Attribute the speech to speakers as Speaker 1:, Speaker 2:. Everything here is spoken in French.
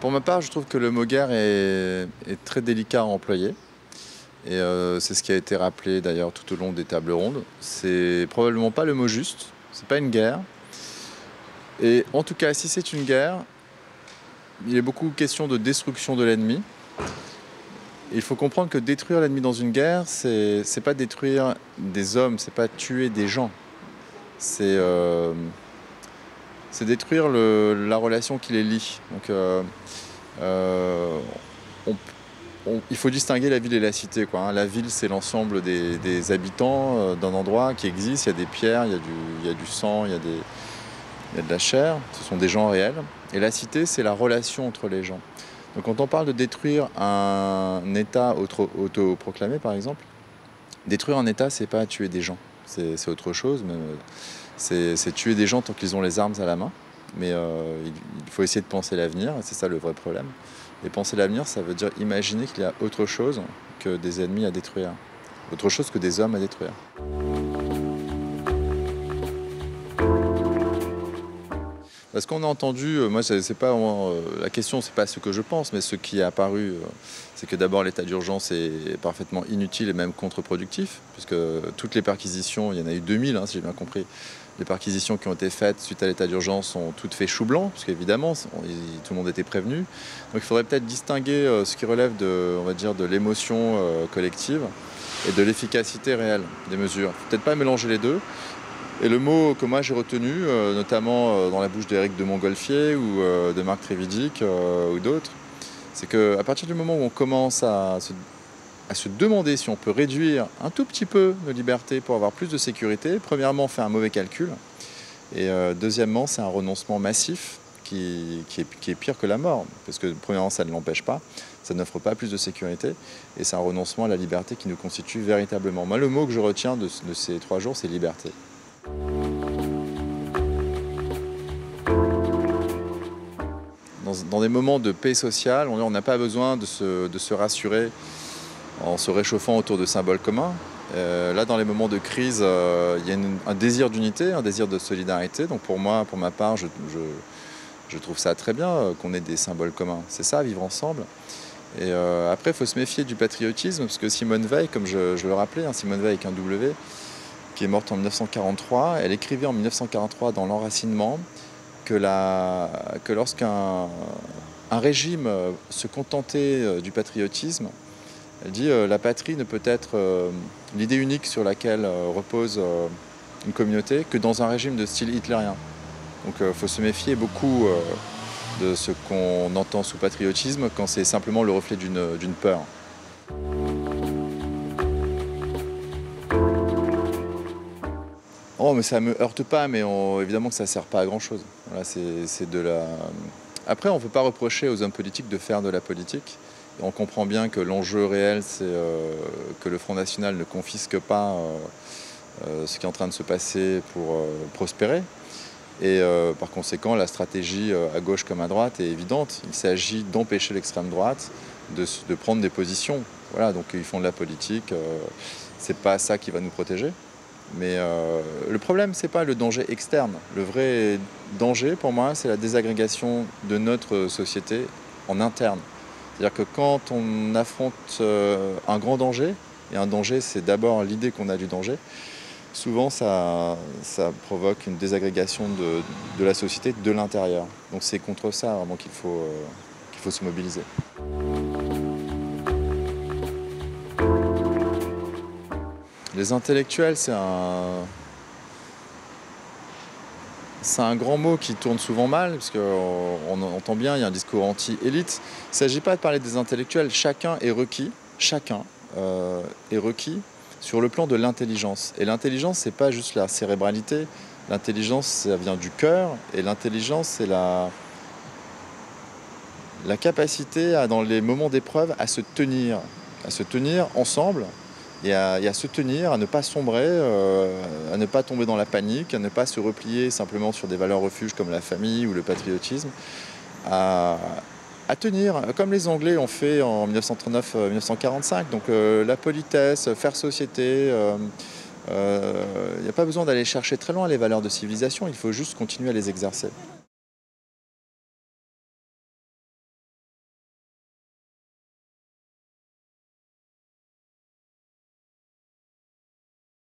Speaker 1: Pour ma part, je trouve que le mot guerre est très délicat à employer. Et c'est ce qui a été rappelé d'ailleurs tout au long des tables rondes. C'est probablement pas le mot juste, c'est pas une guerre. Et en tout cas, si c'est une guerre, il est beaucoup question de destruction de l'ennemi. Il faut comprendre que détruire l'ennemi dans une guerre, c'est pas détruire des hommes, c'est pas tuer des gens. C'est détruire la relation qui les lie. Donc, il faut distinguer la ville et la cité, quoi, hein. La ville, c'est l'ensemble des habitants d'un endroit qui existe. Il y a des pierres, il y a du sang, il y a de la chair. Ce sont des gens réels. Et la cité, c'est la relation entre les gens. Donc quand on parle de détruire un État autoproclamé, par exemple, détruire un État, c'est pas tuer des gens. C'est autre chose, mais c'est tuer des gens tant qu'ils ont les armes à la main. Mais il faut essayer de penser l'avenir, et c'est ça le vrai problème. Et penser l'avenir, ça veut dire imaginer qu'il y a autre chose que des ennemis à détruire, autre chose que des hommes à détruire. Parce qu'on a entendu, moi c'est pas la question, c'est pas ce que je pense, mais ce qui est apparu, c'est que d'abord l'état d'urgence est parfaitement inutile et même contre-productif, puisque toutes les perquisitions, il y en a eu 2000, hein, si j'ai bien compris, les perquisitions qui ont été faites suite à l'état d'urgence ont toutes fait chou blanc, parce qu'évidemment tout le monde était prévenu. Donc il faudrait peut-être distinguer ce qui relève de, on va dire, de l'émotion collective et de l'efficacité réelle des mesures. Peut-être pas mélanger les deux. Et le mot que moi j'ai retenu, notamment dans la bouche d'Éric de Montgolfier ou de Marc Trévidic ou d'autres, c'est qu'à partir du moment où on commence à se demander si on peut réduire un tout petit peu nos libertés pour avoir plus de sécurité, premièrement on fait un mauvais calcul, et deuxièmement c'est un renoncement massif qui est pire que la mort, parce que premièrement ça ne l'empêche pas, ça n'offre pas plus de sécurité, et c'est un renoncement à la liberté qui nous constitue véritablement. Moi le mot que je retiens de ces 3 jours, c'est liberté. Dans des moments de paix sociale, on n'a pas besoin de se rassurer en se réchauffant autour de symboles communs. Là, dans les moments de crise, il y a un désir d'unité, un désir de solidarité. Donc pour moi, pour ma part, je trouve ça très bien qu'on ait des symboles communs. C'est ça, vivre ensemble. Et après, il faut se méfier du patriotisme, parce que Simone Veil, comme je le rappelais, hein, Simone Veil avec un W, qui est morte en 1943, elle écrivait en 1943 dans l'Enracinement que lorsqu'un régime se contentait du patriotisme, elle dit la patrie ne peut être l'idée unique sur laquelle repose une communauté que dans un régime de style hitlérien. Donc il faut se méfier beaucoup de ce qu'on entend sous patriotisme quand c'est simplement le reflet d'une peur. Oh, mais ça me heurte pas, mais évidemment que ça sert pas à grand chose. Voilà, c'est de la... Après, on ne peut pas reprocher aux hommes politiques de faire de la politique. Et on comprend bien que l'enjeu réel, c'est que le Front National ne confisque pas ce qui est en train de se passer pour prospérer. Et par conséquent, la stratégie à gauche comme à droite est évidente. Il s'agit d'empêcher l'extrême droite de prendre des positions. Voilà, donc ils font de la politique. C'est pas ça qui va nous protéger. Mais le problème, c'est pas le danger externe. Le vrai danger, pour moi, c'est la désagrégation de notre société en interne. C'est-à-dire que quand on affronte un grand danger, et un danger, c'est d'abord l'idée qu'on a du danger, souvent ça provoque une désagrégation de la société de l'intérieur. Donc c'est contre ça vraiment qu'il faut se mobiliser. Les intellectuels, c'est un grand mot qui tourne souvent mal, parce qu'on entend bien, il y a un discours anti-élite. Il ne s'agit pas de parler des intellectuels, chacun est requis sur le plan de l'intelligence. Et l'intelligence, ce n'est pas juste la cérébralité, l'intelligence, ça vient du cœur, et l'intelligence, c'est la capacité, dans les moments d'épreuve, à se tenir ensemble, et à se tenir, à ne pas sombrer, à ne pas tomber dans la panique, à ne pas se replier simplement sur des valeurs refuges comme la famille ou le patriotisme, à tenir, comme les Anglais ont fait en 1939-1945. Donc la politesse, faire société, il n'y a pas besoin d'aller chercher très loin les valeurs de civilisation, il faut juste continuer à les exercer.